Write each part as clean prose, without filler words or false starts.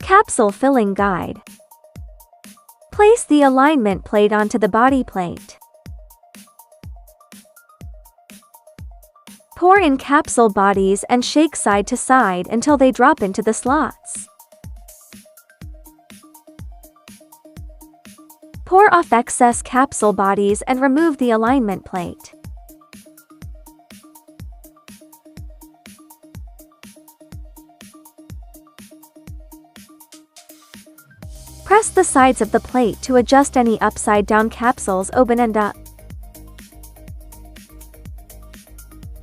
Capsule filling guide. Place the alignment plate onto the body plate. Pour in capsule bodies and shake side to side until they drop into the slots. Pour off excess capsule bodies and remove the alignment plate. Press the sides of the plate to adjust any upside-down capsules open and up.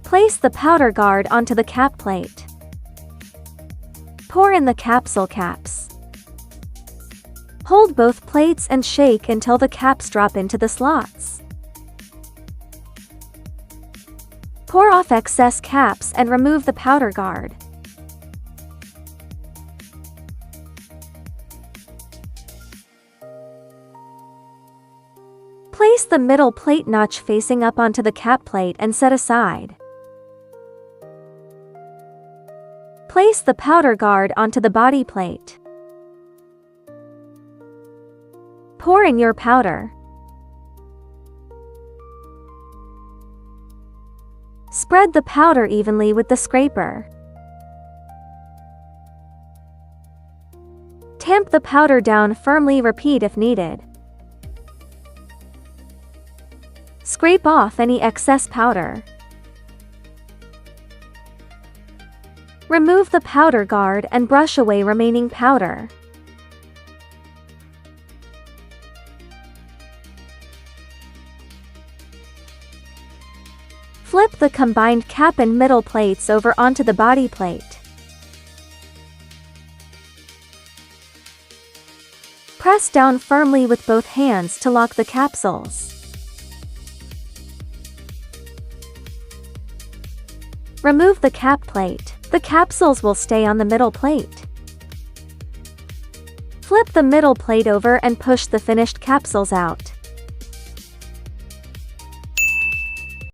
Place the powder guard onto the cap plate. Pour in the capsule caps. Hold both plates and shake until the caps drop into the slots. Pour off excess caps and remove the powder guard. Place the middle plate notch facing up onto the cap plate and set aside. Place the powder guard onto the body plate. Pour in your powder. Spread the powder evenly with the scraper. Tamp the powder down firmly. Repeat if needed. Scrape off any excess powder. Remove the powder guard and brush away remaining powder. Flip the combined cap and middle plates over onto the body plate. Press down firmly with both hands to lock the capsules. Remove the cap plate. The capsules will stay on the middle plate. Flip the middle plate over and push the finished capsules out.